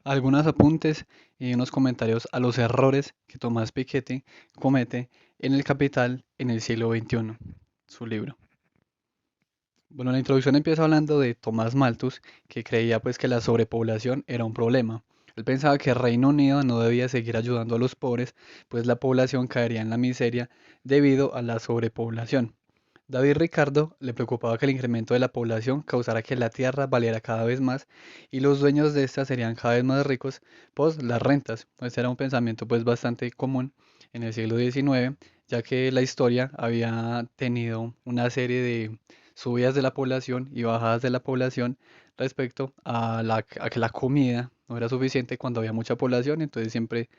algunos apuntes y unos comentarios a los errores que Tomás Piketty comete en El Capital en el siglo XXI, su libro. Bueno, la introducción empieza hablando de Tomás Malthus, que creía pues que la sobrepoblación era un problema. Él pensaba que Reino Unido no debía seguir ayudando a los pobres, pues la población caería en la miseria debido a la sobrepoblación. David Ricardo le preocupaba que el incremento de la población causara que la tierra valiera cada vez más y los dueños de esta serían cada vez más ricos, pues las rentas. Este era un pensamiento pues bastante común en el siglo XIX, ya que la historia había tenido una serie de subidas de la población y bajadas de la población respecto a que la comida no era suficiente cuando había mucha población, entonces siempre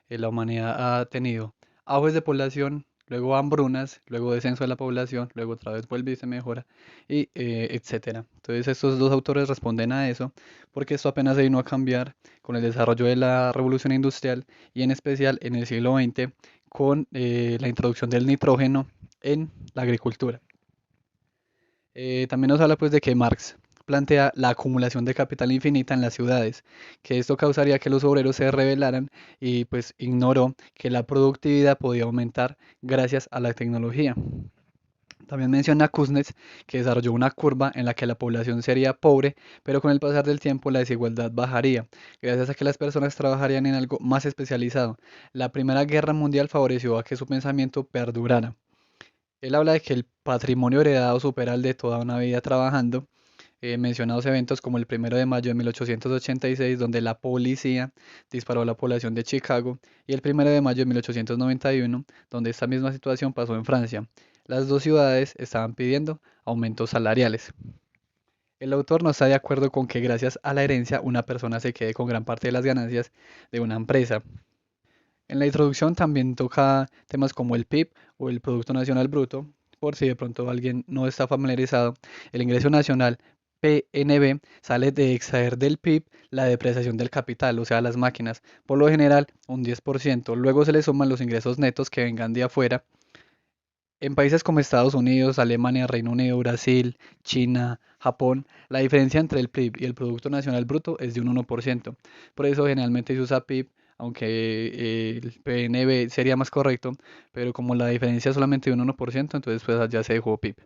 la humanidad ha tenido auges de población, luego hambrunas, luego descenso de la población, luego otra vez vuelve y se mejora, y etcétera. Entonces estos dos autores responden a eso, porque esto apenas se vino a cambiar con el desarrollo de la revolución industrial y en especial en el siglo XX con la introducción del nitrógeno en la agricultura. También nos habla pues de que Marx plantea la acumulación de capital infinita en las ciudades, que esto causaría que los obreros se rebelaran y pues ignoró que la productividad podía aumentar gracias a la tecnología. También menciona Kuznets que desarrolló una curva en la que la población sería pobre, pero con el pasar del tiempo la desigualdad bajaría, gracias a que las personas trabajarían en algo más especializado. La Primera Guerra Mundial favoreció a que su pensamiento perdurara. Él habla de que el patrimonio heredado supera el de toda una vida trabajando. Mencionados eventos como el 1 de mayo de 1886, donde la policía disparó a la población de Chicago, y el 1 de mayo de 1891, donde esta misma situación pasó en Francia. Las dos ciudades estaban pidiendo aumentos salariales. El autor no está de acuerdo con que gracias a la herencia una persona se quede con gran parte de las ganancias de una empresa. En la introducción también toca temas como el PIB o el Producto Nacional Bruto, por si de pronto alguien no está familiarizado. El ingreso nacional PNB sale de extraer del PIB la depreciación del capital, o sea, las máquinas, por lo general un 10%. Luego se le suman los ingresos netos que vengan de afuera. En países como Estados Unidos, Alemania, Reino Unido, Brasil, China, Japón, la diferencia entre el PIB y el Producto Nacional Bruto es de un 1%. Por eso generalmente se usa PIB, aunque el PNB sería más correcto, pero como la diferencia es solamente de un 1%, entonces pues allá se dejó PIB.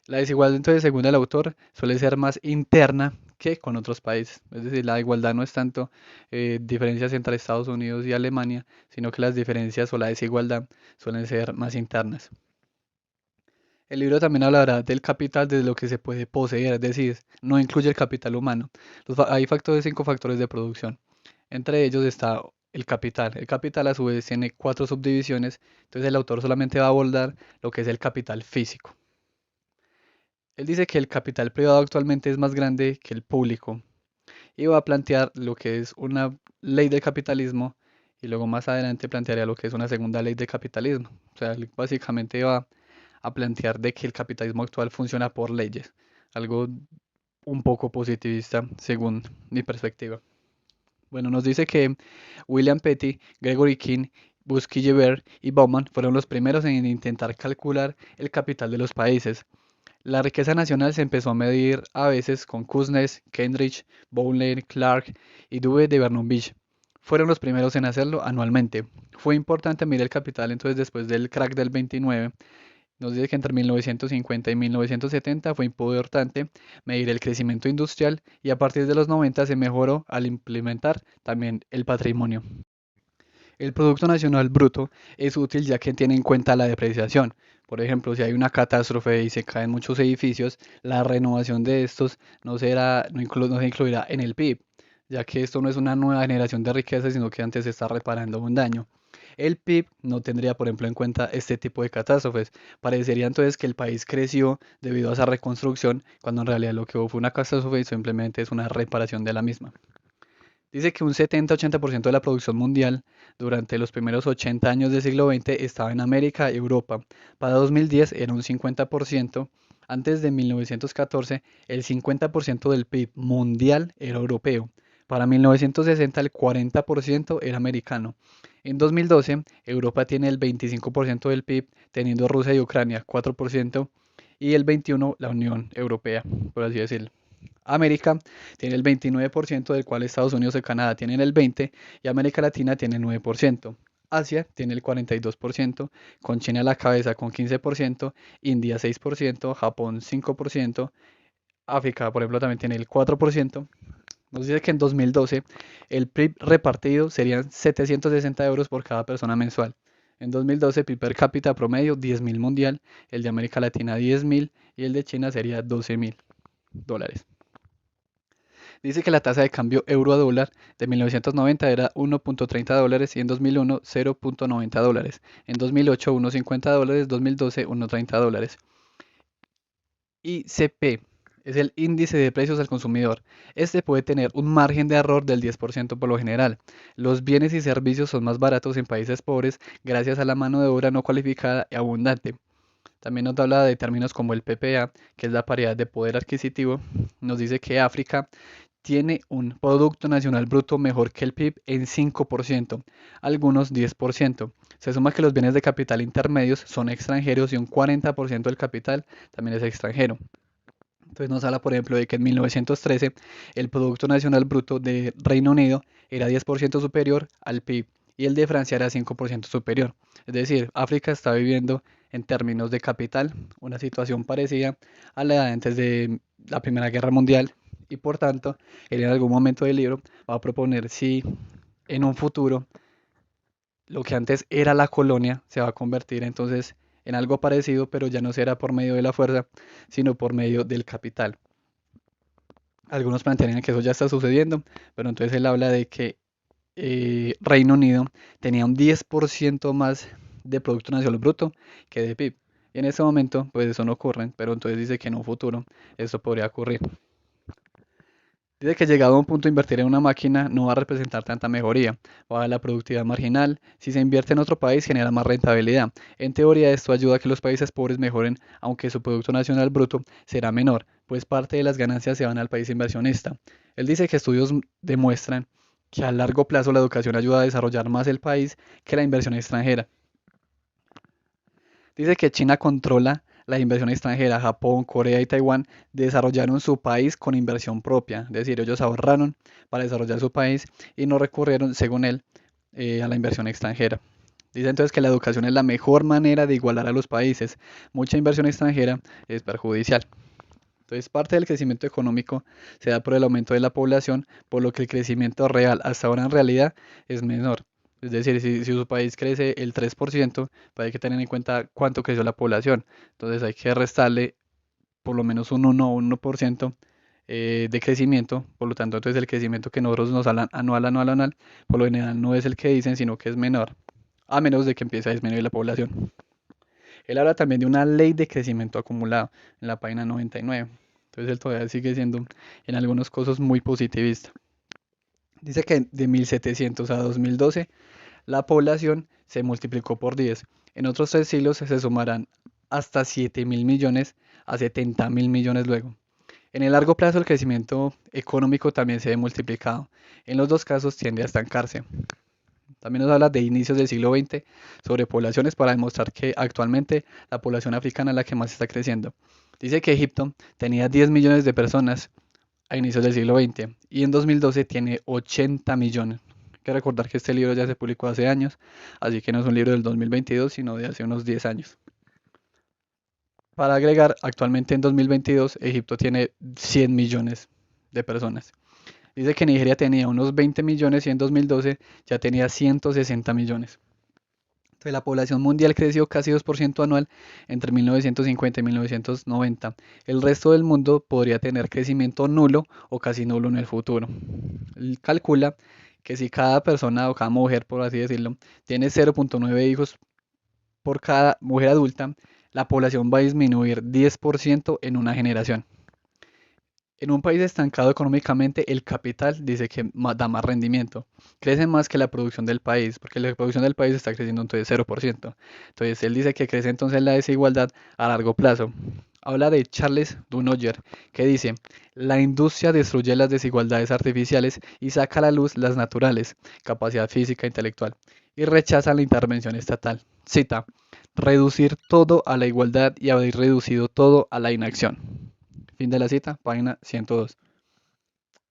La desigualdad, entonces, según el autor, suele ser más interna que con otros países. Es decir, la igualdad no es tanto diferencias entre Estados Unidos y Alemania, sino que las diferencias o la desigualdad suelen ser más internas. El libro también hablará del capital desde lo que se puede poseer, es decir, no incluye el capital humano. Hay factores, 5 factores de producción. Entre ellos está el capital. El capital a su vez tiene 4 subdivisiones, entonces el autor solamente va a abordar lo que es el capital físico. Él dice que el capital privado actualmente es más grande que el público y va a plantear lo que es una ley del capitalismo y luego más adelante plantearía lo que es una segunda ley de capitalismo. O sea, él básicamente va a plantear de que el capitalismo actual funciona por leyes, algo un poco positivista según mi perspectiva. Bueno, nos dice que William Petty, Gregory King, Busquille y Bauman fueron los primeros en intentar calcular el capital de los países. La riqueza nacional se empezó a medir a veces con Kuznets, Kendrick, Bowler, Clark y Dewey de Bernoulli. Fueron los primeros en hacerlo anualmente. Fue importante medir el capital entonces después del crack del 29. Nos dice que entre 1950 y 1970 fue importante medir el crecimiento industrial y a partir de los 90 se mejoró al implementar también el patrimonio. El Producto Nacional Bruto es útil ya que tiene en cuenta la depreciación. Por ejemplo, si hay una catástrofe y se caen muchos edificios, la renovación de estos no se incluirá en el PIB, ya que esto no es una nueva generación de riqueza, sino que antes se está reparando un daño. El PIB no tendría, por ejemplo, en cuenta este tipo de catástrofes. Parecería entonces que el país creció debido a esa reconstrucción, cuando en realidad lo que hubo fue una catástrofe y simplemente es una reparación de la misma. Dice que un 70-80% de la producción mundial durante los primeros 80 años del siglo XX estaba en América y Europa. Para 2010 era un 50%. Antes de 1914, el 50% del PIB mundial era europeo. Para 1960, el 40% era americano. En 2012, Europa tiene el 25% del PIB, teniendo Rusia y Ucrania 4%, y el 21% la Unión Europea, por así decirlo. América tiene el 29%, del cual Estados Unidos y Canadá tienen el 20%, y América Latina tiene el 9%. Asia tiene el 42%, con China a la cabeza con 15%, India 6%, Japón 5%, África, por ejemplo, también tiene el 4%. Nos dice que en 2012 el PIB repartido serían 760 euros por cada persona mensual. En 2012, PIB per cápita promedio 10.000 mundial, el de América Latina 10.000 y el de China sería 12.000 dólares. Dice que la tasa de cambio euro a dólar de 1990 era 1.30 dólares y en 2001 0.90 dólares. En 2008 1.50 dólares, 2012 1.30 dólares. ICP es el índice de precios al consumidor. Este puede tener un margen de error del 10% por lo general. Los bienes y servicios son más baratos en países pobres gracias a la mano de obra no cualificada y abundante. También nos habla de términos como el PPA, que es la paridad de poder adquisitivo. Nos dice que África tiene un Producto Nacional Bruto mejor que el PIB en 5%, algunos 10%. Se suma que los bienes de capital intermedios son extranjeros y un 40% del capital también es extranjero. Entonces nos habla, por ejemplo, de que en 1913 el Producto Nacional Bruto de Reino Unido era 10% superior al PIB y el de Francia era 5% superior. Es decir, África está viviendo en términos de capital una situación parecida a la de antes de la Primera Guerra Mundial y por tanto, él en algún momento del libro va a proponer si en un futuro lo que antes era la colonia se va a convertir entonces en algo parecido, pero ya no será por medio de la fuerza, sino por medio del capital. Algunos plantearían que eso ya está sucediendo, pero entonces él habla de que Reino Unido tenía un 10% más de Producto Nacional Bruto que de PIB. Y en ese momento, pues eso no ocurre, pero entonces dice que en un futuro eso podría ocurrir. Dice que llegado a un punto invertir en una máquina no va a representar tanta mejoría, va a la productividad marginal. Si se invierte en otro país genera más rentabilidad. En teoría esto ayuda a que los países pobres mejoren, aunque su Producto Nacional Bruto será menor, pues parte de las ganancias se van al país inversionista. Él dice que estudios demuestran que a largo plazo la educación ayuda a desarrollar más el país que la inversión extranjera. Dice que China controla la inversión extranjera. Japón, Corea y Taiwán desarrollaron su país con inversión propia. Es decir, ellos ahorraron para desarrollar su país y no recurrieron, según él, a la inversión extranjera. Dice entonces que la educación es la mejor manera de igualar a los países. Mucha inversión extranjera es perjudicial. Entonces, parte del crecimiento económico se da por el aumento de la población, por lo que el crecimiento real hasta ahora en realidad es menor. Es decir, si su país crece el 3%, pues hay que tener en cuenta cuánto creció la población. Entonces hay que restarle por lo menos un 1 o un 1% de crecimiento. Por lo tanto, entonces el crecimiento que nosotros nos hablan anual, anual, anual, por lo general no es el que dicen, sino que es menor, a menos de que empiece a disminuir la población. Él habla también de una ley de crecimiento acumulado en la página 99. Entonces él todavía sigue siendo en algunos casos muy positivista. Dice que de 1700 a 2012 la población se multiplicó por 10. En otros 3 siglos se sumarán hasta 7.000 millones a 70.000 millones luego. En el largo plazo el crecimiento económico también se ve multiplicado. En los dos casos tiende a estancarse. También nos habla de inicios del siglo XX sobre poblaciones para demostrar que actualmente la población africana es la que más está creciendo. Dice que Egipto tenía 10 millones de personas a inicios del siglo XX y en 2012 tiene 80 millones. Hay que recordar que este libro ya se publicó hace años, así que no es un libro del 2022, sino de hace unos 10 años. Para agregar, actualmente en 2022 Egipto tiene 100 millones de personas. Dice que Nigeria tenía unos 20 millones y en 2012 ya tenía 160 millones. Entonces la población mundial creció casi 2% anual entre 1950 y 1990. El resto del mundo podría tener crecimiento nulo o casi nulo en el futuro. Él calcula que si cada persona o cada mujer, por así decirlo, tiene 0.9 hijos por cada mujer adulta, la población va a disminuir 10% en una generación. En un país estancado económicamente, el capital dice que da más rendimiento. Crece más que la producción del país, porque la producción del país está creciendo entonces 0%. Entonces él dice que crece entonces la desigualdad a largo plazo. Habla de Charles Dunoyer, que dice, la industria destruye las desigualdades artificiales y saca a la luz las naturales, capacidad física e intelectual, y rechaza la intervención estatal. Cita, reducir todo a la igualdad y haber reducido todo a la inacción. Fin de la cita, página 102.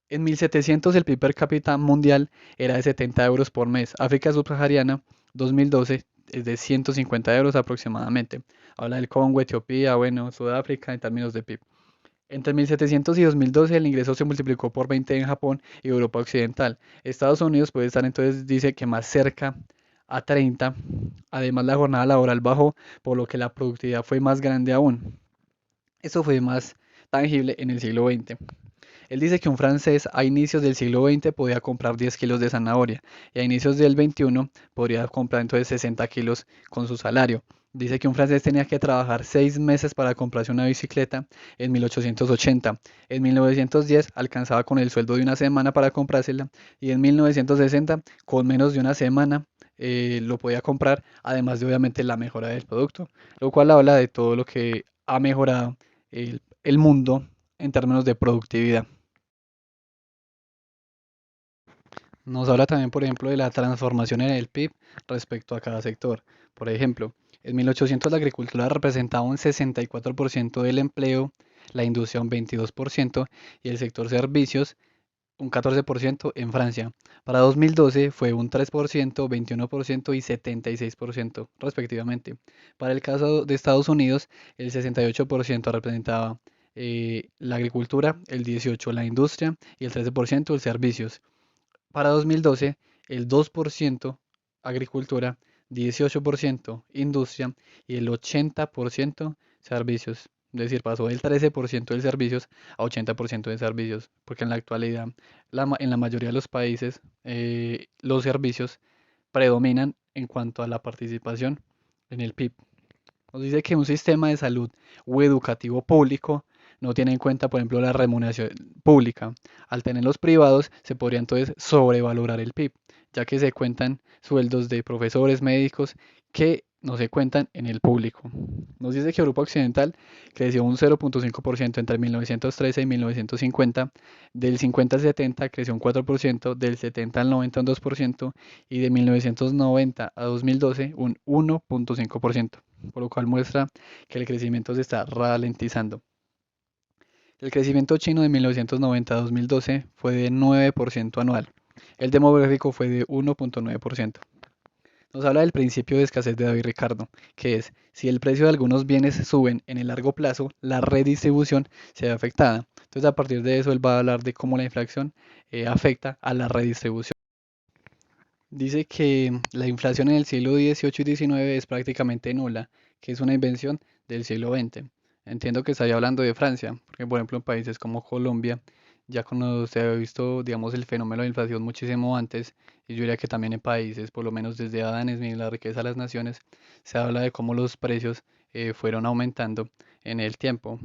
En 1700 el PIB per cápita mundial era de 70 euros por mes. África subsahariana, 2012, es de 150 euros aproximadamente. Habla del Congo, Etiopía, bueno, Sudáfrica en términos de PIB. Entre 1700 y 2012 el ingreso se multiplicó por 20 en Japón y Europa Occidental. Estados Unidos puede estar entonces, dice que más cerca a 30. Además, la jornada laboral bajó, por lo que la productividad fue más grande aún. Eso fue más tangible en el siglo XX. Él dice que un francés a inicios del siglo XX podía comprar 10 kilos de zanahoria y a inicios del XXI podría comprar entonces 60 kilos con su salario. Dice que un francés tenía que trabajar 6 meses para comprarse una bicicleta en 1880. En 1910 alcanzaba con el sueldo de una semana para comprársela y en 1960 con menos de una semana lo podía comprar, además de obviamente la mejora del producto, lo cual habla de todo lo que ha mejorado el mundo en términos de productividad. Nos habla también, por ejemplo, de la transformación en el PIB respecto a cada sector. Por ejemplo, en 1800 la agricultura representaba un 64% del empleo, la industria un 22% y el sector servicios un 14% en Francia. Para 2012 fue un 3%, 21% y 76% respectivamente. Para el caso de Estados Unidos, el 68% representaba la agricultura, el 18% la industria y el 13% el servicios. Para 2012, el 2% agricultura, 18% industria y el 80% servicios. Es decir, pasó del 13% de servicios a 80% de servicios, porque en la actualidad, en la mayoría de los países, los servicios predominan en cuanto a la participación en el PIB. Nos dice que un sistema de salud o educativo público no tiene en cuenta, por ejemplo, la remuneración pública. Al tener los privados, se podría entonces sobrevalorar el PIB, ya que se cuentan sueldos de profesores, médicos, que no se cuentan en el público. Nos dice que Europa Occidental creció un 0.5% entre 1913 y 1950, del 50 al 70 creció un 4%, del 70 al 90 un 2% y de 1990 a 2012 un 1.5%, por lo cual muestra que el crecimiento se está ralentizando. El crecimiento chino de 1990 a 2012 fue de 9% anual. El demográfico fue de 1.9%. Nos habla del principio de escasez de David Ricardo, que es, si el precio de algunos bienes suben en el largo plazo, la redistribución se ve afectada. Entonces, a partir de eso, él va a hablar de cómo la inflación afecta a la redistribución. Dice que la inflación en el siglo XVIII y XIX es prácticamente nula, que es una invención del siglo XX. Entiendo que estaría hablando de Francia, porque por ejemplo en países como Colombia, ya cuando se ha visto, digamos, el fenómeno de inflación muchísimo antes, y yo diría que también en países, por lo menos desde Adam Smith, la riqueza de las naciones, se habla de cómo los precios fueron aumentando en el tiempo,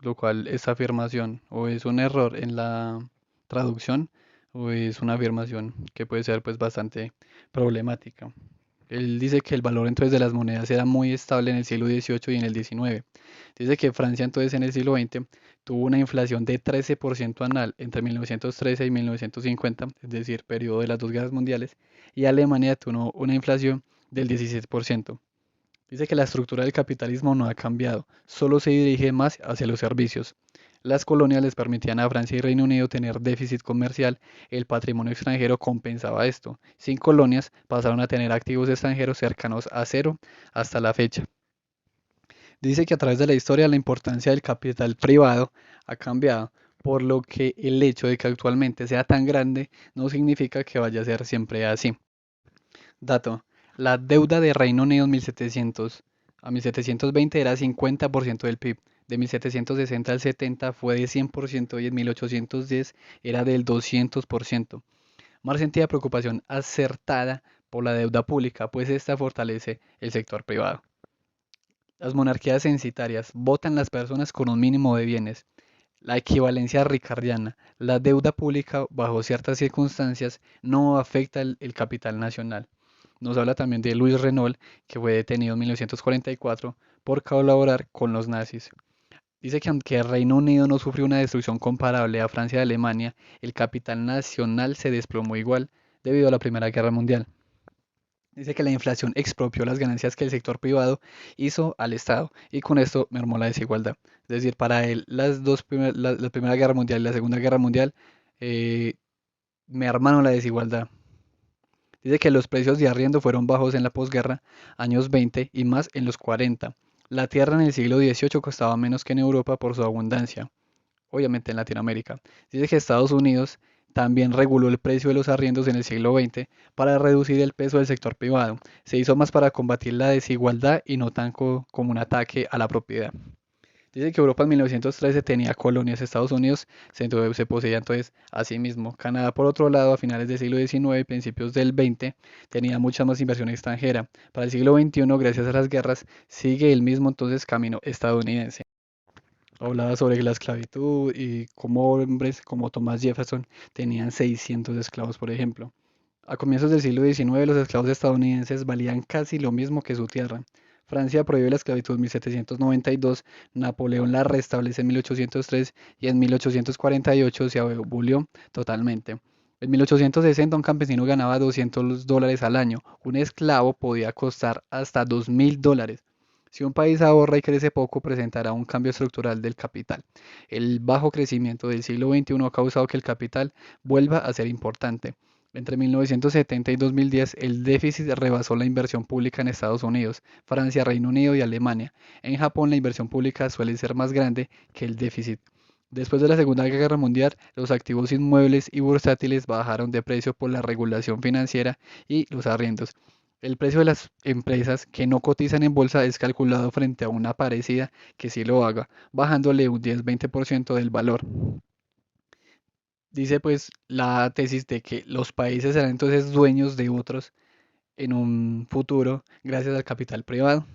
lo cual esta afirmación o es un error en la traducción o es una afirmación que puede ser pues bastante problemática. Él dice que el valor entonces de las monedas era muy estable en el siglo XVIII y en el XIX. Dice que Francia entonces en el siglo XX tuvo una inflación de 13% anual entre 1913 y 1950, es decir, periodo de las dos guerras mundiales, y Alemania tuvo una inflación del 17%. Dice que la estructura del capitalismo no ha cambiado, solo se dirige más hacia los servicios. Las colonias les permitían a Francia y Reino Unido tener déficit comercial, el patrimonio extranjero compensaba esto. Sin colonias pasaron a tener activos extranjeros cercanos a cero hasta la fecha. Dice que a través de la historia la importancia del capital privado ha cambiado, por lo que el hecho de que actualmente sea tan grande no significa que vaya a ser siempre así. Dato: la deuda de Reino Unido en 1700 a 1720 era 50% del PIB, de 1760 al 70 fue de 100% y en 1810 era del 200%. Mar sentía preocupación acertada por la deuda pública, pues esta fortalece el sector privado. Las monarquías censitarias votan las personas con un mínimo de bienes. La equivalencia ricardiana, la deuda pública bajo ciertas circunstancias no afecta el capital nacional. Nos habla también de Louis Renault, que fue detenido en 1944 por colaborar con los nazis. Dice que aunque el Reino Unido no sufrió una destrucción comparable a Francia y Alemania, el capital nacional se desplomó igual debido a la Primera Guerra Mundial. Dice que la inflación expropió las ganancias que el sector privado hizo al Estado y con esto mermó la desigualdad. Es decir, para él la Primera Guerra Mundial y la Segunda Guerra Mundial eh, mermaron la desigualdad. Dice que los precios de arriendo fueron bajos en la posguerra, años 20 y más en los 40. La tierra en el siglo XVIII costaba menos que en Europa por su abundancia, obviamente en Latinoamérica. Dice que Estados Unidos también reguló el precio de los arriendos en el siglo XX para reducir el peso del sector privado. Se hizo más para combatir la desigualdad y no tanto como un ataque a la propiedad. Dice que Europa en 1913 tenía colonias, Estados Unidos se poseía entonces a sí mismo. Canadá, por otro lado, a finales del siglo XIX y principios del XX, tenía mucha más inversión extranjera. Para el siglo XXI, gracias a las guerras, sigue el mismo entonces camino estadounidense. Hablaba sobre la esclavitud y cómo hombres como Thomas Jefferson tenían 600 esclavos, por ejemplo. A comienzos del siglo XIX, los esclavos estadounidenses valían casi lo mismo que su tierra. Francia prohíbe la esclavitud en 1792, Napoleón la restablece en 1803 y en 1848 se abolió totalmente. En 1860 un campesino ganaba $200 al año. Un esclavo podía costar hasta $2000. Si un país ahorra y crece poco, presentará un cambio estructural del capital. El bajo crecimiento del siglo XXI ha causado que el capital vuelva a ser importante. Entre 1970 y 2010, el déficit rebasó la inversión pública en Estados Unidos, Francia, Reino Unido y Alemania. En Japón, la inversión pública suele ser más grande que el déficit. Después de la Segunda Guerra Mundial, los activos inmuebles y bursátiles bajaron de precio por la regulación financiera y los arriendos. El precio de las empresas que no cotizan en bolsa es calculado frente a una parecida que sí lo haga, bajándole un 10-20% del valor. Dice pues la tesis de que los países serán entonces dueños de otros en un futuro gracias al capital privado.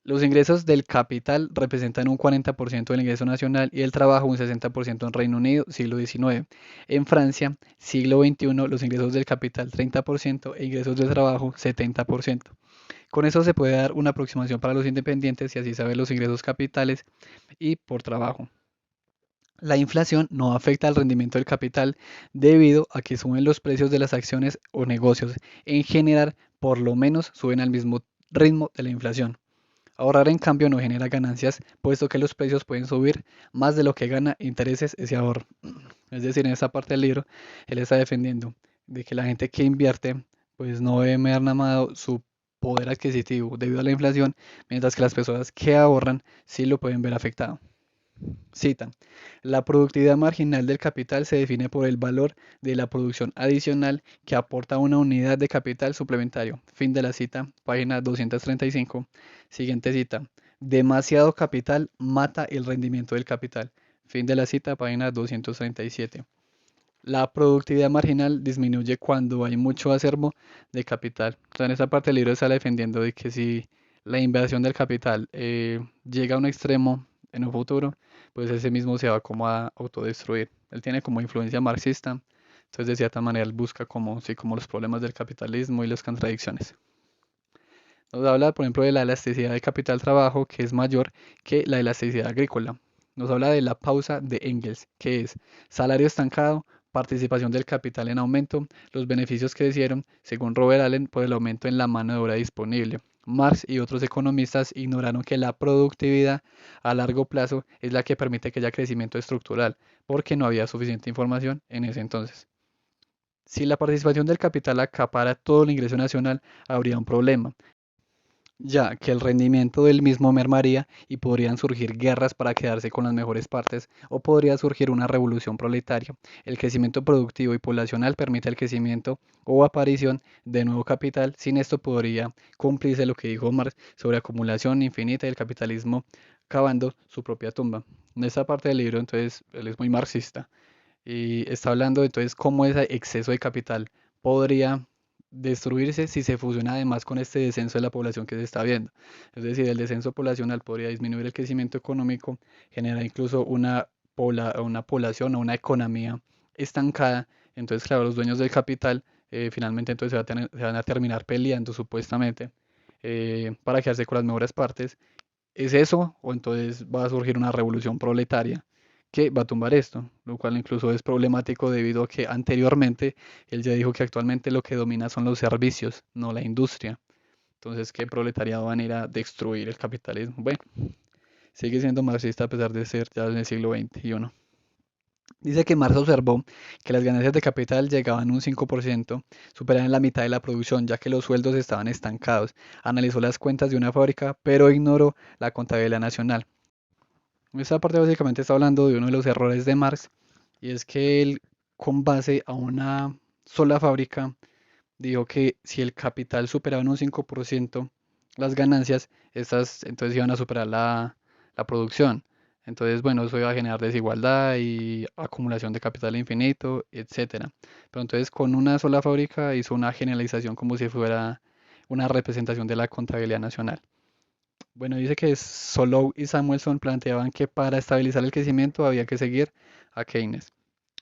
Los ingresos del capital representan un 40% del ingreso nacional y el trabajo un 60% en Reino Unido, siglo XIX. En Francia, siglo XXI, los ingresos del capital 30% e ingresos del trabajo 70%. Con eso se puede dar una aproximación para los independientes y así saber los ingresos capitales y por trabajo. La inflación no afecta al rendimiento del capital debido a que suben los precios de las acciones o negocios. En general, por lo menos suben al mismo ritmo de la inflación. Ahorrar en cambio no genera ganancias, puesto que los precios pueden subir más de lo que gana intereses ese ahorro. Es decir, en esa parte del libro, él está defendiendo de que la gente que invierte, pues no ve mermado su poder adquisitivo debido a la inflación, mientras que las personas que ahorran sí lo pueden ver afectado. Cita: la productividad marginal del capital se define por el valor de la producción adicional que aporta una unidad de capital suplementario. Fin de la cita, página 235. Siguiente cita: demasiado capital mata el rendimiento del capital. Fin de la cita, página 237. La productividad marginal disminuye cuando hay mucho acervo de capital. O sea, en esa parte del libro sale defendiendo de que si la inversión del capital llega a un extremo en un futuro, pues ese mismo se va como a autodestruir. Él tiene como influencia marxista, entonces de cierta manera él busca como, sí, como los problemas del capitalismo y las contradicciones. Nos habla, por ejemplo, de la elasticidad del capital trabajo, que es mayor que la elasticidad agrícola. Nos habla de la pausa de Engels, que es salario estancado, participación del capital en aumento, los beneficios crecieron, según Robert Allen, por el aumento en la mano de obra disponible. Marx y otros economistas ignoraron que la productividad a largo plazo es la que permite que haya crecimiento estructural, porque no había suficiente información en ese entonces. Si la participación del capital acapara todo el ingreso nacional, habría un problema, ya que el rendimiento del mismo mermaría y podrían surgir guerras para quedarse con las mejores partes o podría surgir una revolución proletaria. El crecimiento productivo y poblacional permite el crecimiento o aparición de nuevo capital. Sin esto podría cumplirse lo que dijo Marx sobre acumulación infinita y el capitalismo cavando su propia tumba. En esta parte del libro, entonces, él es muy marxista y está hablando entonces cómo ese exceso de capital podría destruirse si se fusiona además con este descenso de la población que se está viendo. Es decir, el descenso poblacional podría disminuir el crecimiento económico, generar incluso una población o una economía estancada. Entonces, claro, los dueños del capital finalmente entonces se van a terminar peleando supuestamente para quedarse con las mejores partes. ¿Es eso o entonces va a surgir una revolución proletaria que va a tumbar esto? Lo cual incluso es problemático debido a que anteriormente él ya dijo que actualmente lo que domina son los servicios, no la industria. Entonces, ¿qué proletariado van a ir a destruir el capitalismo? Bueno, sigue siendo marxista a pesar de ser ya en el siglo XXI. Dice que Marx observó que las ganancias de capital llegaban un 5%, superaban la mitad de la producción, ya que los sueldos estaban estancados. Analizó las cuentas de una fábrica, pero ignoró la contabilidad nacional. Esta parte básicamente está hablando de uno de los errores de Marx, y es que él, con base a una sola fábrica, dijo que si el capital superaba en un 5% las ganancias, estas entonces iban a superar la producción. Entonces, bueno, eso iba a generar desigualdad y acumulación de capital infinito, etcétera. Pero entonces con una sola fábrica hizo una generalización como si fuera una representación de la contabilidad nacional. Bueno, dice que Solow y Samuelson planteaban que para estabilizar el crecimiento había que seguir a Keynes.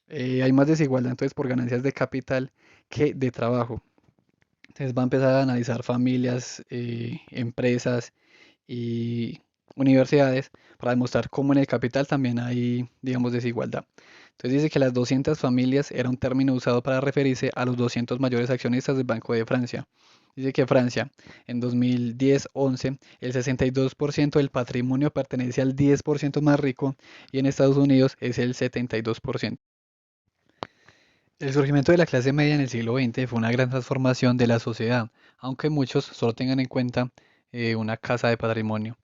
Hay más desigualdad entonces por ganancias de capital que de trabajo. Entonces va a empezar a analizar familias, empresas y universidades para demostrar cómo en el capital también hay, digamos, desigualdad. Entonces dice que las 200 familias era un término usado para referirse a los 200 mayores accionistas del Banco de Francia. Dice que Francia en 2010-11 el 62% del patrimonio pertenece al 10% más rico y en Estados Unidos es el 72%. El surgimiento de la clase media en el siglo XX fue una gran transformación de la sociedad, aunque muchos solo tengan en cuenta una casa de patrimonio.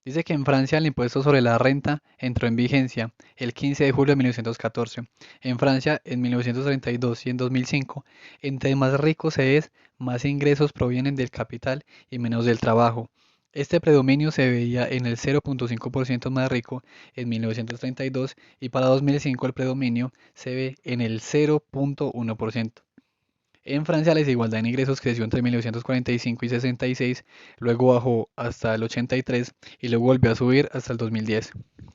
Dice que en Francia el impuesto sobre la renta entró en vigencia el 15 de julio de 1914. En Francia, en 1932 y en 2005, entre más rico se es, más ingresos provienen del capital y menos del trabajo. Este predominio se veía en el 0,5% más rico en 1932 y para 2005 el predominio se ve en el 0,1%. En Francia la desigualdad en ingresos creció entre 1945 y 66, luego bajó hasta el 83 y luego volvió a subir hasta el 2010.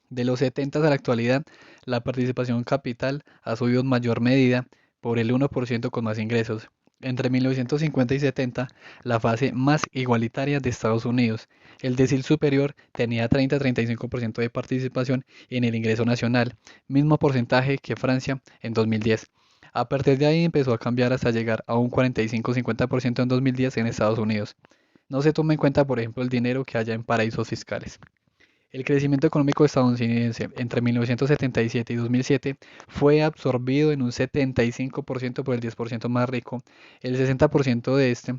De los 70 a la actualidad, la participación capital ha subido en mayor medida por el 1% con más ingresos. Entre 1950 y 70, la fase más igualitaria de Estados Unidos. El decil superior tenía 30-35% de participación en el ingreso nacional, mismo porcentaje que Francia en 2010. A partir de ahí empezó a cambiar hasta llegar a un 45-50% en 2010 en Estados Unidos. No se toma en cuenta, por ejemplo, el dinero que haya en paraísos fiscales. El crecimiento económico estadounidense entre 1977 y 2007 fue absorbido en un 75% por el 10% más rico. El 60% de este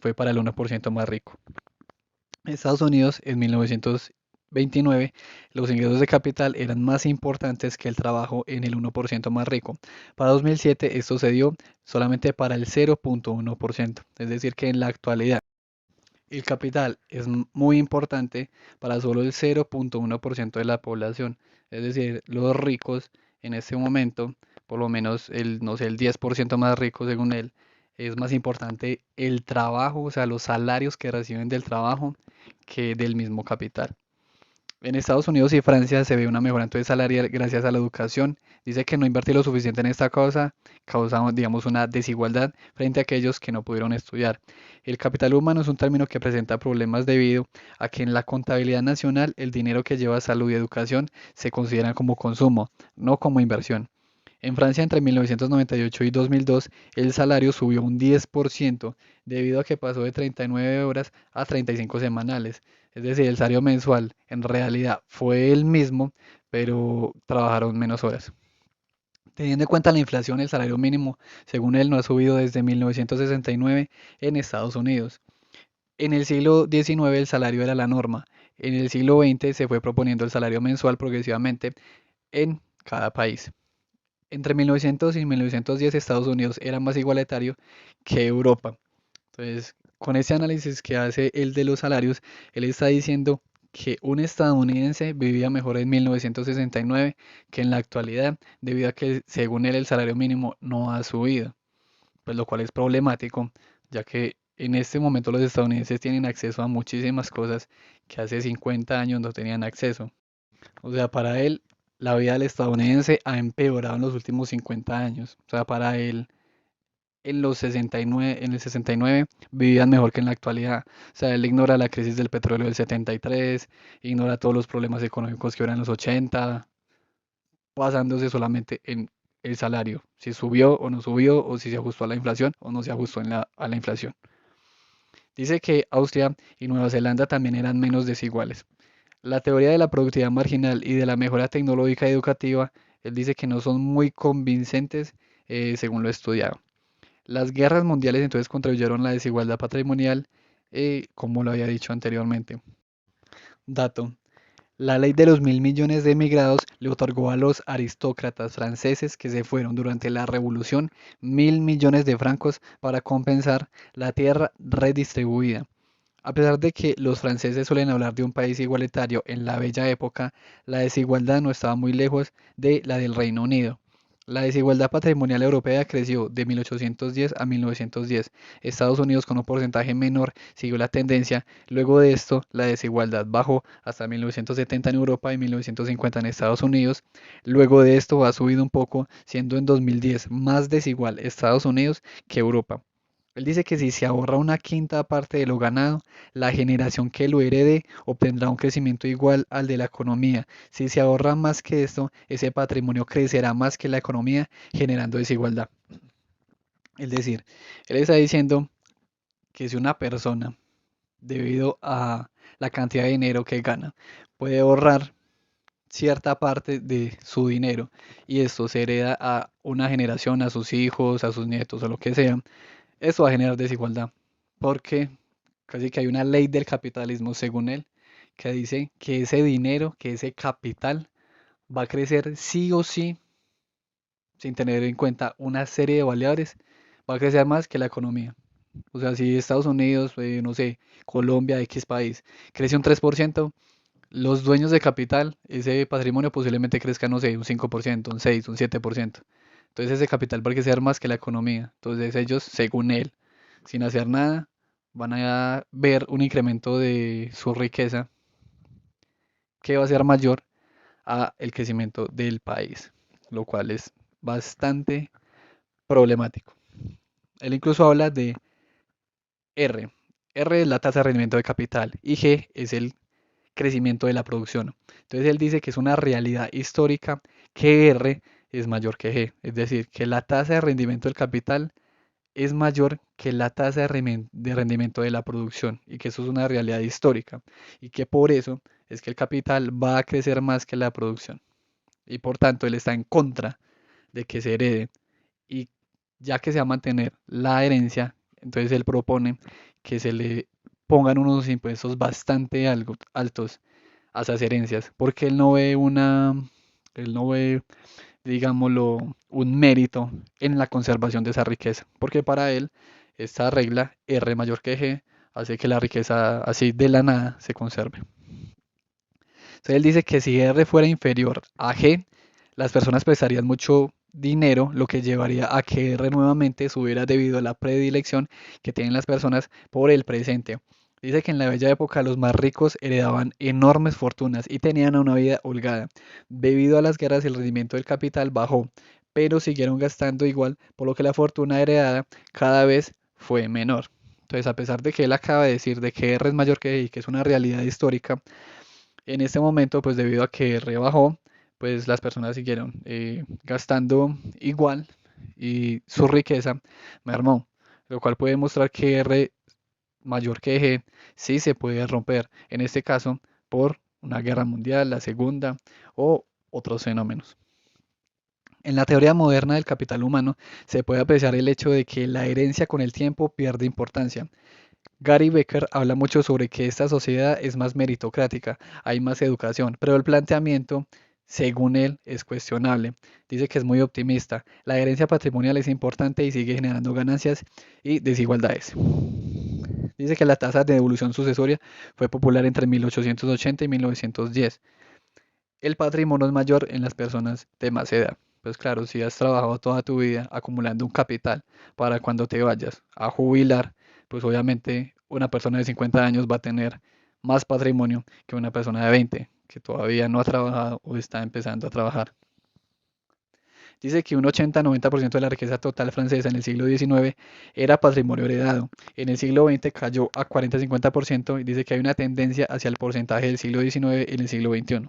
fue para el 1% más rico. Estados Unidos en 1929 los ingresos de capital eran más importantes que el trabajo en el 1% más rico. Para 2007 esto se dio solamente para el 0,1%. Es decir, que en la actualidad el capital es muy importante para solo el 0,1% de la población. Es decir, los ricos en este momento, por lo menos el, no sé, el 10% más rico según él, es más importante el trabajo, o sea, los salarios que reciben del trabajo que del mismo capital. En Estados Unidos y Francia se ve una mejora entonces salarial gracias a la educación. Dice que no invertir lo suficiente en esta causa causa, digamos, una desigualdad frente a aquellos que no pudieron estudiar. El capital humano es un término que presenta problemas debido a que en la contabilidad nacional el dinero que lleva a salud y educación se considera como consumo, no como inversión. En Francia entre 1998 y 2002 el salario subió un 10% debido a que pasó de 39 horas a 35 semanales. Es decir, el salario mensual en realidad fue el mismo, pero trabajaron menos horas. Teniendo en cuenta la inflación, el salario mínimo, según él, no ha subido desde 1969 en Estados Unidos. En el siglo XIX el salario era la norma. En el siglo XX se fue proponiendo el salario mensual progresivamente en cada país. Entre 1900 y 1910 Estados Unidos era más igualitario que Europa. Entonces, con ese análisis que hace el de los salarios, él está diciendo que un estadounidense vivía mejor en 1969 que en la actualidad, debido a que según él el salario mínimo no ha subido, pues lo cual es problemático, ya que en este momento los estadounidenses tienen acceso a muchísimas cosas que hace 50 años no tenían acceso. O sea, para él, la vida del estadounidense ha empeorado en los últimos 50 años. O sea, para él, en el 69 vivían mejor que en la actualidad. O sea, él ignora la crisis del petróleo del 73, ignora todos los problemas económicos que hubo en los 80, basándose solamente en el salario, si subió o no subió, o si se ajustó a la inflación o no se ajustó a la inflación. Dice que Austria y Nueva Zelanda también eran menos desiguales. La teoría de la productividad marginal y de la mejora tecnológica y educativa Él dice que no son muy convincentes según lo estudiado. Las guerras mundiales entonces contribuyeron a la desigualdad patrimonial, como lo había dicho anteriormente. Dato. La ley de los 1.000 millones de emigrados le otorgó a los aristócratas franceses que se fueron durante la Revolución 1.000 millones de francos para compensar la tierra redistribuida. A pesar de que los franceses suelen hablar de un país igualitario en la bella época, la desigualdad no estaba muy lejos de la del Reino Unido. La desigualdad patrimonial europea creció de 1810 a 1910. Estados Unidos, con un porcentaje menor, siguió la tendencia. Luego de esto, la desigualdad bajó hasta 1970 en Europa y 1950 en Estados Unidos. Luego de esto ha subido un poco, siendo en 2010 más desigual Estados Unidos que Europa. Él dice que si se ahorra una quinta parte de lo ganado, la generación que lo herede obtendrá un crecimiento igual al de la economía. Si se ahorra más que esto, ese patrimonio crecerá más que la economía, generando desigualdad. Es decir, él está diciendo que si una persona, debido a la cantidad de dinero que gana, puede ahorrar cierta parte de su dinero y esto se hereda a una generación, a sus hijos, a sus nietos o lo que sea, eso va a generar desigualdad, porque casi que hay una ley del capitalismo, según él, que dice que ese dinero, que ese capital va a crecer sí o sí, sin tener en cuenta una serie de variables, va a crecer más que la economía. O sea, si Estados Unidos, no sé, Colombia, X país, crece un 3%, los dueños de capital, ese patrimonio posiblemente crezca, no sé, un 5%, un 6, un 7%. Entonces ese capital va a crecer más que la economía. Entonces ellos, según él, sin hacer nada, van a ver un incremento de su riqueza que va a ser mayor a el crecimiento del país, lo cual es bastante problemático. Él incluso habla de R. R es la tasa de rendimiento de capital y G es el crecimiento de la producción. Entonces él dice que es una realidad histórica que R es mayor que G, es decir, que la tasa de rendimiento del capital es mayor que la tasa de rendimiento de la producción y que eso es una realidad histórica y que por eso es que el capital va a crecer más que la producción y por tanto él está en contra de que se herede y ya que se va a mantener la herencia, entonces él propone que se le pongan unos impuestos bastante altos a esas herencias porque él no ve digámoslo, un mérito en la conservación de esa riqueza, porque para él esta regla R mayor que G hace que la riqueza así de la nada se conserve. Entonces él dice que si R fuera inferior a G, las personas prestarían mucho dinero, lo que llevaría a que R nuevamente subiera debido a la predilección que tienen las personas por el presente. Dice que en la bella época los más ricos heredaban enormes fortunas y tenían una vida holgada. Debido a las guerras el rendimiento del capital bajó, pero siguieron gastando igual, por lo que la fortuna heredada cada vez fue menor. Entonces, a pesar de que él acaba de decir de que R es mayor que I, que es una realidad histórica, en este momento, pues debido a que rebajó, pues las personas siguieron gastando igual y su riqueza mermó, lo cual puede mostrar que R mayor que G sí se puede romper, en este caso por una guerra mundial, la segunda o otros fenómenos. En la teoría moderna del capital humano se puede apreciar el hecho de que la herencia con el tiempo pierde importancia. Gary Becker habla mucho sobre que esta sociedad es más meritocrática, hay más educación, pero el planteamiento, según él, es cuestionable. Dice que es muy optimista. La herencia patrimonial es importante y sigue generando ganancias y desigualdades. Dice que la tasa de devolución sucesoria fue popular entre 1880 y 1910. El patrimonio es mayor en las personas de más edad. Pues claro, si has trabajado toda tu vida acumulando un capital para cuando te vayas a jubilar, pues obviamente una persona de 50 años va a tener más patrimonio que una persona de 20 que todavía no ha trabajado o está empezando a trabajar. Dice que un 80-90% de la riqueza total francesa en el siglo XIX era patrimonio heredado. En el siglo XX cayó a 40-50% y dice que hay una tendencia hacia el porcentaje del siglo XIX en el siglo XXI.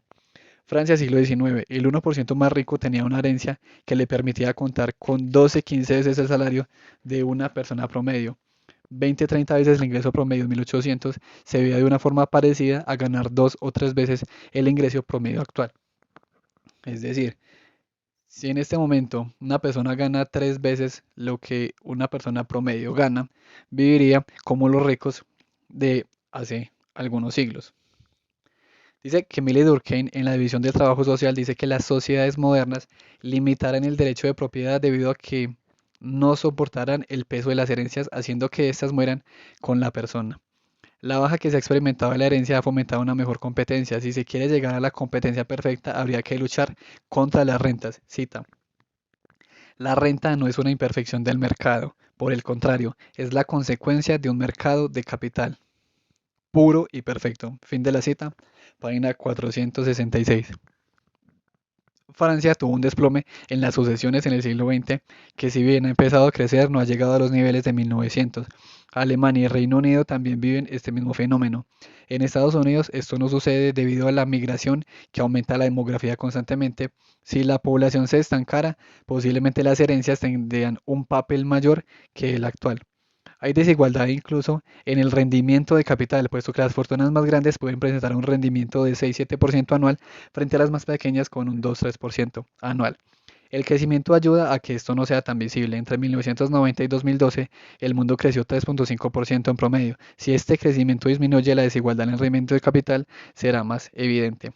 Francia, siglo XIX. El 1% más rico tenía una herencia que le permitía contar con 12-15 veces el salario de una persona promedio. 20-30 veces el ingreso promedio en 1800 se veía de una forma parecida a ganar 2 o 3 veces el ingreso promedio actual. Es decir, Si en este momento una persona gana 3 veces lo que una persona promedio gana, viviría como los ricos de hace algunos siglos. Dice que Emile Durkheim en la división del trabajo social dice que las sociedades modernas limitarán el derecho de propiedad debido a que no soportarán el peso de las herencias, haciendo que éstas mueran con la persona. La baja que se ha experimentado en la herencia ha fomentado una mejor competencia. Si se quiere llegar a la competencia perfecta, habría que luchar contra las rentas. Cita. La renta no es una imperfección del mercado, por el contrario, es la consecuencia de un mercado de capital puro y perfecto. Fin de la cita, página 466. Francia tuvo un desplome en las sucesiones en el siglo XX que si bien ha empezado a crecer no ha llegado a los niveles de 1900. Alemania y Reino Unido también viven este mismo fenómeno. En Estados Unidos esto no sucede debido a la migración que aumenta la demografía constantemente. Si la población se estancara, posiblemente las herencias tendrían un papel mayor que el actual. Hay desigualdad incluso en el rendimiento de capital, puesto que las fortunas más grandes pueden presentar un rendimiento de 6-7% anual frente a las más pequeñas con un 2-3% anual. El crecimiento ayuda a que esto no sea tan visible. Entre 1990 y 2012, el mundo creció 3.5% en promedio. Si este crecimiento disminuye, la desigualdad en el rendimiento de capital será más evidente.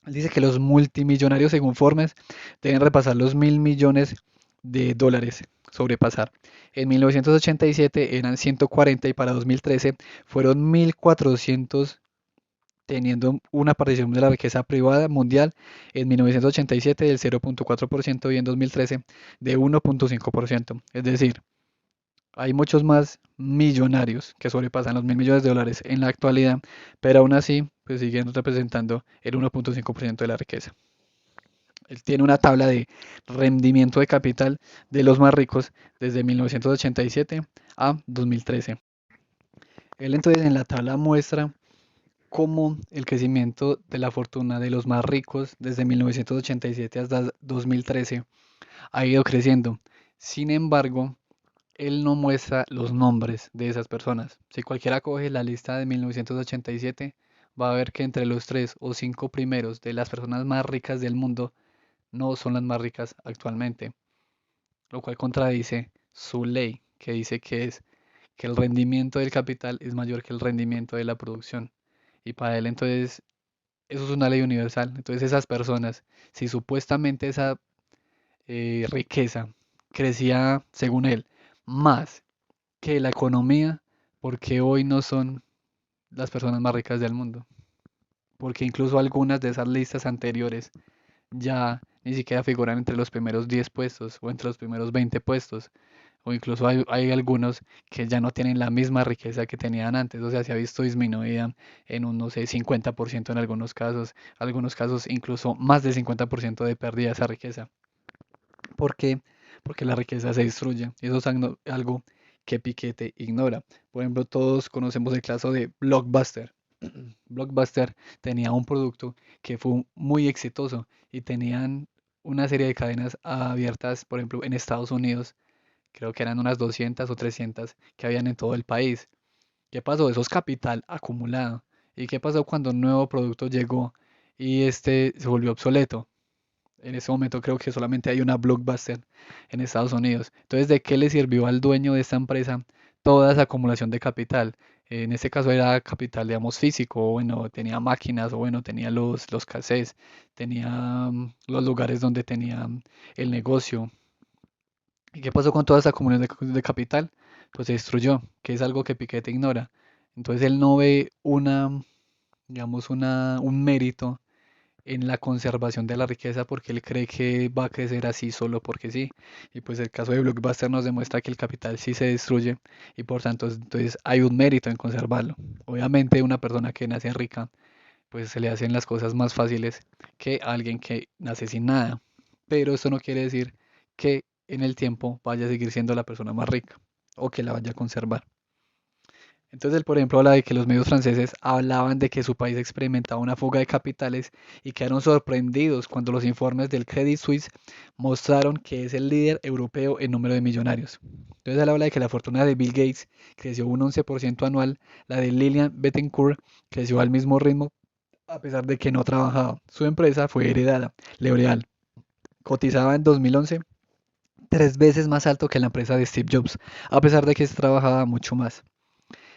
Él dice que los multimillonarios, según Forbes, deben repasar los 1.000 millones de dólares, sobrepasar. En 1987 eran 140 y para 2013 fueron 1.400, teniendo una participación de la riqueza privada mundial en 1987 del 0.4% y en 2013 de 1.5%. Es decir, hay muchos más millonarios que sobrepasan los 1.000 millones de dólares en la actualidad, pero aún así pues siguen representando el 1.5% de la riqueza. Él tiene una tabla de rendimiento de capital de los más ricos desde 1987 a 2013. Él entonces en la tabla muestra cómo el crecimiento de la fortuna de los más ricos desde 1987 hasta 2013 ha ido creciendo. Sin embargo, él no muestra los nombres de esas personas. Si cualquiera coge la lista de 1987, va a ver que entre los 3 o 5 primeros de las personas más ricas del mundo no son las más ricas actualmente, lo cual contradice su ley, que dice que es que el rendimiento del capital es mayor que el rendimiento de la producción. Y para él entonces eso es una ley universal. Entonces esas personas, si supuestamente esa riqueza crecía, según él, más que la economía, porque hoy no son las personas más ricas del mundo. Porque incluso algunas de esas listas anteriores ya ni siquiera figuran entre los primeros 10 puestos o entre los primeros 20 puestos. O incluso hay algunos que ya no tienen la misma riqueza que tenían antes. O sea, se ha visto disminuida en un, no sé, 50% en algunos casos incluso más del 50% de pérdida de esa riqueza. ¿Por qué? Porque la riqueza se destruye. Y eso es algo que Piketty ignora. Por ejemplo, todos conocemos el caso de Blockbuster. Blockbuster tenía un producto que fue muy exitoso y tenían una serie de cadenas abiertas, por ejemplo, en Estados Unidos. Creo que eran unas 200 o 300 que habían en todo el país. ¿Qué pasó? Eso es capital acumulado. ¿Y qué pasó cuando un nuevo producto llegó y este se volvió obsoleto? En ese momento creo que solamente hay una Blockbuster en Estados Unidos. Entonces, ¿de qué le sirvió al dueño de esta empresa toda esa acumulación de capital? En este caso era capital, digamos, físico, o bueno, tenía máquinas, o bueno, tenía los cassettes, tenía los lugares donde tenía el negocio. ¿Y qué pasó con toda esa acumulación de capital? Pues se destruyó, que es algo que Piketty ignora. Entonces él no ve digamos, un mérito en la conservación de la riqueza porque él cree que va a crecer así solo porque sí. Y pues el caso de Blockbuster nos demuestra que el capital sí se destruye y por tanto entonces hay un mérito en conservarlo. Obviamente una persona que nace rica pues se le hacen las cosas más fáciles que a alguien que nace sin nada. Pero esto no quiere decir que en el tiempo vaya a seguir siendo la persona más rica o que la vaya a conservar. Entonces él, por ejemplo, habla de que los medios franceses hablaban de que su país experimentaba una fuga de capitales y quedaron sorprendidos cuando los informes del Credit Suisse mostraron que es el líder europeo en número de millonarios. Entonces él habla de que la fortuna de Bill Gates creció un 11% anual, la de Lilian Bettencourt creció al mismo ritmo a pesar de que no trabajaba. Su empresa fue heredada, L'Oréal. cotizaba en 2011 tres veces más alto que la empresa de Steve Jobs, a pesar de que se trabajaba mucho más.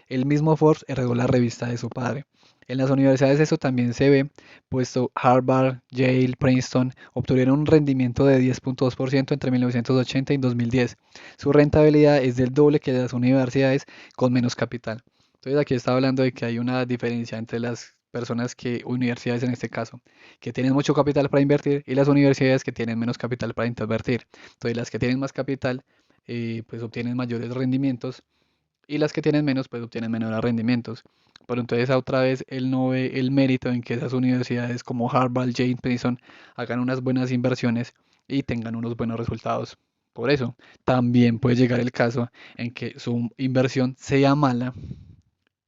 El mismo Forbes heredó la revista de su padre. En las universidades eso también se ve, puesto Harvard, Yale, Princeton obtuvieron un rendimiento de 10.2% entre 1980 y 2010. Su rentabilidad es del doble que las universidades con menos capital. Entonces aquí está hablando de que hay una diferencia entre las personas universidades en este caso, que tienen mucho capital para invertir y las universidades que tienen menos capital para invertir. Entonces las que tienen más capital pues obtienen mayores rendimientos y las que tienen menos, pues obtienen menores rendimientos. Pero entonces otra vez él no ve el mérito en que esas universidades como Harvard, Yale, Princeton hagan unas buenas inversiones y tengan unos buenos resultados. Por eso, también puede llegar el caso en que su inversión sea mala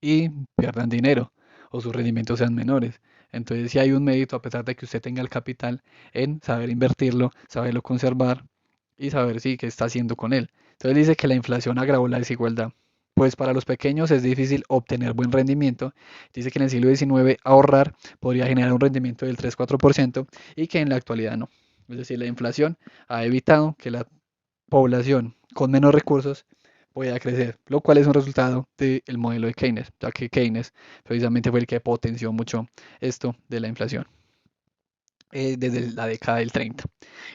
y pierdan dinero o sus rendimientos sean menores. Entonces, si hay un mérito, a pesar de que usted tenga el capital, en saber invertirlo, saberlo conservar y saber si qué está haciendo con él. Entonces dice que la inflación agravó la desigualdad. Pues para los pequeños es difícil obtener buen rendimiento. Dice que en el siglo XIX ahorrar podría generar un rendimiento del 3-4% y que en la actualidad no. Es decir, la inflación ha evitado que la población con menos recursos pueda crecer, lo cual es un resultado del modelo de Keynes, ya que Keynes precisamente fue el que potenció mucho esto de la inflación desde la década del 30.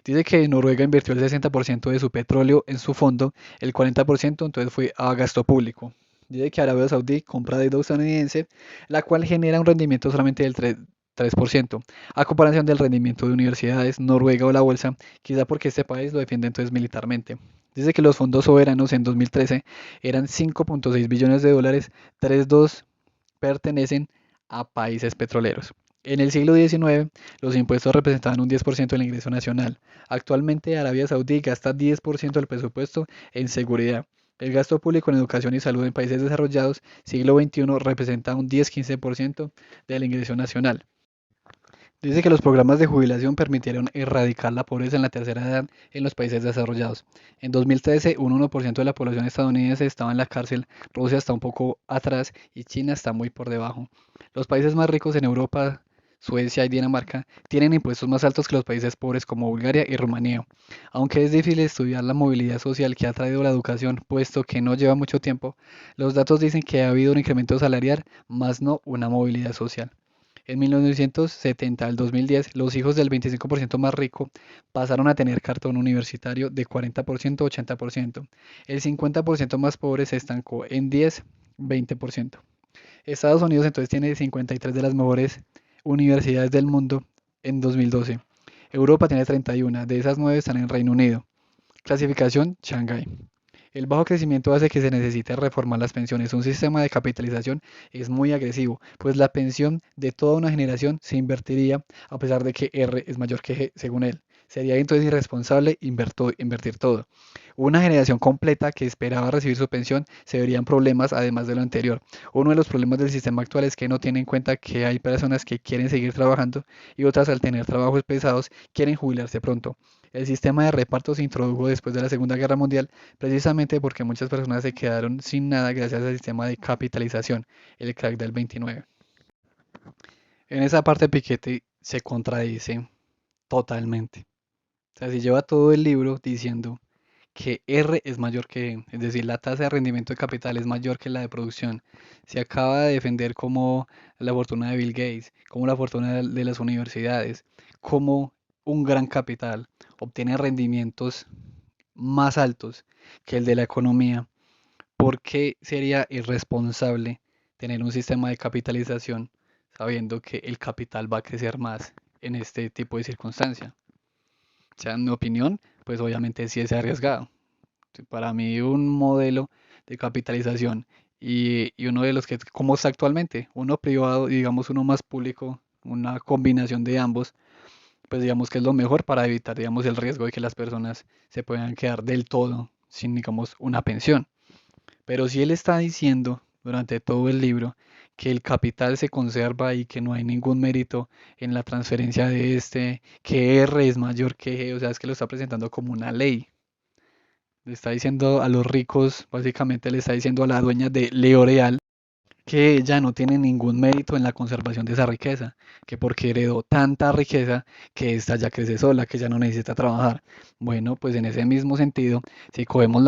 Dice que Noruega invirtió el 60% de su petróleo en su fondo, el 40% entonces fue a gasto público. Dice que Arabia Saudí compra deuda estadounidense, la cual genera un rendimiento solamente del 3%, a comparación del rendimiento de universidades, Noruega o la bolsa, quizá porque este país lo defiende entonces militarmente. Dice que los fondos soberanos en 2013 eran 5.6 billones de dólares, 3.2 pertenecen a países petroleros. En el siglo XIX, los impuestos representaban un 10% del ingreso nacional. Actualmente, Arabia Saudí gasta 10% del presupuesto en seguridad. El gasto público en educación y salud en países desarrollados, siglo XXI, representa un 10-15% del ingreso nacional. Dice que los programas de jubilación permitieron erradicar la pobreza en la tercera edad en los países desarrollados. En 2013, un 1% de la población estadounidense estaba en la cárcel, Rusia está un poco atrás y China está muy por debajo. Los países más ricos en Europa, Suecia y Dinamarca, tienen impuestos más altos que los países pobres como Bulgaria y Rumanía. Aunque es difícil estudiar la movilidad social que ha traído la educación, puesto que no lleva mucho tiempo, los datos dicen que ha habido un incremento salarial, más no una movilidad social. En 1970 al 2010, los hijos del 25% más rico pasaron a tener cartón universitario de 40% a 80%. El 50% más pobre se estancó en 10-20%. Estados Unidos entonces tiene 53 de las mejores universidades del mundo en 2012. Europa tiene 31, de esas 9 están en Reino Unido. Clasificación Shanghái. El bajo crecimiento hace que se necesite reformar las pensiones. Un sistema de capitalización es muy agresivo, pues la pensión de toda una generación se invertiría a pesar de que R es mayor que G, según él. Sería entonces irresponsable invertir todo. Una generación completa que esperaba recibir su pensión se verían problemas además de lo anterior. Uno de los problemas del sistema actual es que no tiene en cuenta que hay personas que quieren seguir trabajando y otras al tener trabajos pesados quieren jubilarse pronto. El sistema de reparto se introdujo después de la Segunda Guerra Mundial precisamente porque muchas personas se quedaron sin nada gracias al sistema de capitalización, el crack del 29. En esa parte Piketty se contradice totalmente. O sea, si lleva todo el libro diciendo que R es mayor que E, es decir, la tasa de rendimiento de capital es mayor que la de producción. Se acaba de defender como la fortuna de Bill Gates, como la fortuna de las universidades, como un gran capital obtiene rendimientos más altos que el de la economía. ¿Por qué sería irresponsable tener un sistema de capitalización sabiendo que el capital va a crecer más en este tipo de circunstancia? O sea, en mi opinión, pues obviamente sí es arriesgado. Para mí un modelo de capitalización y uno de los que, como está actualmente, uno privado y digamos uno más público, una combinación de ambos, pues digamos que es lo mejor para evitar, digamos, el riesgo de que las personas se puedan quedar del todo sin, digamos, una pensión. Pero si él está diciendo durante todo el libro que el capital se conserva y que no hay ningún mérito en la transferencia de este, que R es mayor que G, o sea, es que lo está presentando como una ley. Le está diciendo a los ricos, básicamente le está diciendo a la dueña de L'Oreal que ella no tiene ningún mérito en la conservación de esa riqueza, que porque heredó tanta riqueza que esta ya crece sola, que ya no necesita trabajar. Bueno, pues en ese mismo sentido, si cogemos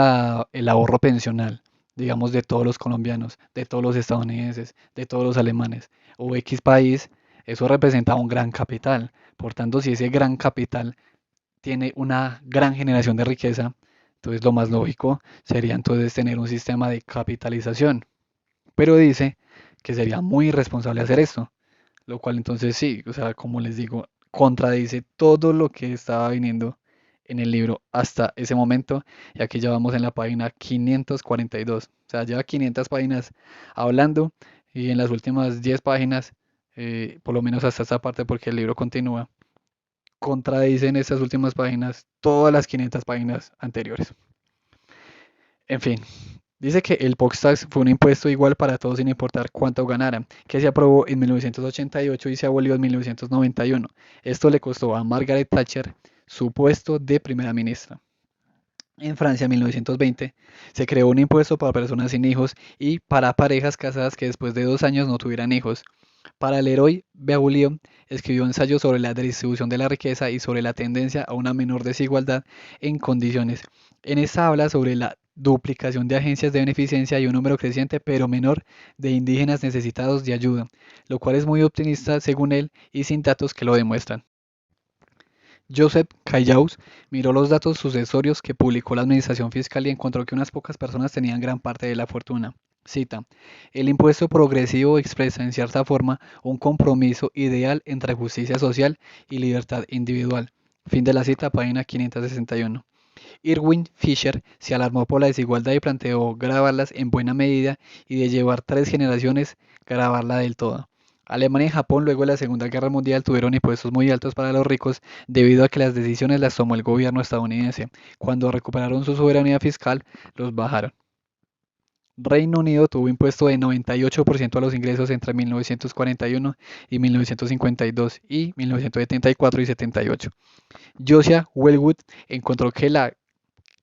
el ahorro pensional, digamos de todos los colombianos, de todos los estadounidenses, de todos los alemanes o X país, eso representa un gran capital. Por tanto, si ese gran capital tiene una gran generación de riqueza, entonces lo más lógico sería entonces tener un sistema de capitalización. Pero dice que sería muy irresponsable hacer esto, lo cual entonces sí, o sea, como les digo, contradice todo lo que estaba viniendo en el libro hasta ese momento, y aquí ya vamos en la página 542, o sea, lleva 500 páginas hablando y en las últimas 10 páginas, por lo menos hasta esta parte porque el libro continúa, contradice en estas últimas páginas todas las 500 páginas anteriores. En fin, dice que el Box Tax fue un impuesto igual para todos sin importar cuánto ganaran, que se aprobó en 1988 y se abolió en 1991. Esto le costó a Margaret Thatcher su puesto de primera ministra. En Francia, en 1920, se creó un impuesto para personas sin hijos y para parejas casadas que después de 2 años no tuvieran hijos. Para Leroy Beaulieu escribió ensayos sobre la distribución de la riqueza y sobre la tendencia a una menor desigualdad en condiciones. En esta habla sobre la duplicación de agencias de beneficencia y un número creciente pero menor de indígenas necesitados de ayuda, lo cual es muy optimista según él y sin datos que lo demuestran. Joseph Callaus miró los datos sucesorios que publicó la Administración Fiscal y encontró que unas pocas personas tenían gran parte de la fortuna. Cita: el impuesto progresivo expresa en cierta forma un compromiso ideal entre justicia social y libertad individual. Fin de la cita, página 561. Irwin Fisher se alarmó por la desigualdad y planteó grabarlas en buena medida y de llevar 3 generaciones grabarla del todo. Alemania y Japón luego de la Segunda Guerra Mundial tuvieron impuestos muy altos para los ricos debido a que las decisiones las tomó el gobierno estadounidense. Cuando recuperaron su soberanía fiscal, los bajaron. Reino Unido tuvo impuesto de 98% a los ingresos entre 1941 y 1952 y 1974 y 78. Josiah Wellwood encontró que la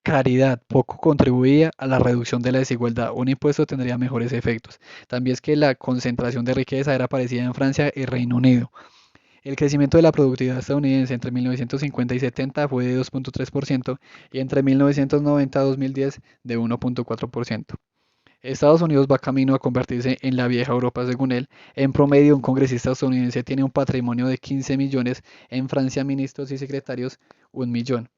caridad poco contribuía a la reducción de la desigualdad. Un impuesto tendría mejores efectos. También es que la concentración de riqueza era parecida en Francia y Reino Unido. El crecimiento de la productividad estadounidense entre 1950 y 70 fue de 2.3% y entre 1990 y 2010 de 1.4%. Estados Unidos va camino a convertirse en la vieja Europa según él. En promedio, un congresista estadounidense tiene un patrimonio de 15 millones. En Francia, ministros y secretarios, 1 millón.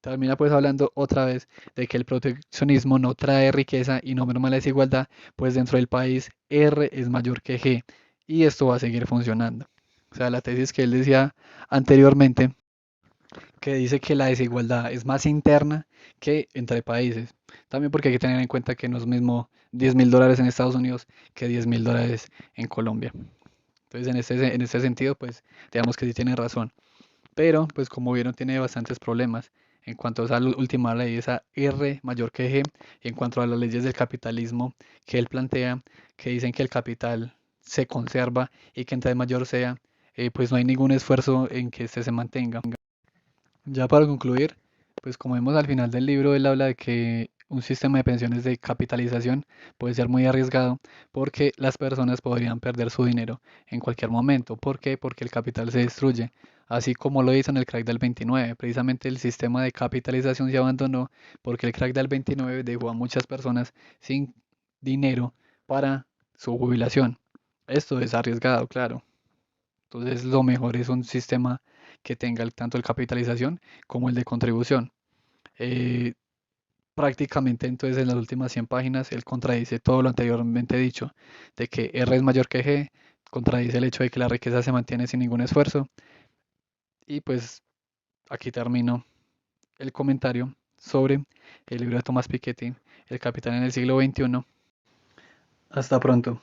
Termina pues hablando otra vez de que el proteccionismo no trae riqueza y no merma la desigualdad, pues dentro del país R es mayor que G y esto va a seguir funcionando. O sea, la tesis que él decía anteriormente, que dice que la desigualdad es más interna que entre países. También porque hay que tener en cuenta que no es mismo $10.000 en Estados Unidos que $10.000 en Colombia. Entonces, en este sentido, pues digamos que sí tiene razón. Pero, pues como vieron, tiene bastantes problemas. En cuanto a esa última ley, esa R mayor que G, y en cuanto a las leyes del capitalismo que él plantea, que dicen que el capital se conserva y que entre mayor sea, pues no hay ningún esfuerzo en que este se mantenga. Ya para concluir, pues como vemos al final del libro, él habla de que un sistema de pensiones de capitalización puede ser muy arriesgado porque las personas podrían perder su dinero en cualquier momento. ¿Por qué? Porque el capital se destruye, así como lo hizo en el crack del 29. Precisamente el sistema de capitalización se abandonó porque el crack del 29 dejó a muchas personas sin dinero para su jubilación. Esto es arriesgado, claro. Entonces lo mejor es un sistema que tenga tanto el capitalización como el de contribución. Eh, Prácticamente entonces en las últimas 100 páginas él contradice todo lo anteriormente dicho, de que R es mayor que G, contradice el hecho de que la riqueza se mantiene sin ningún esfuerzo. Y pues aquí termino el comentario sobre el libro de Thomas Piketty, El capital en el siglo XXI. Hasta pronto.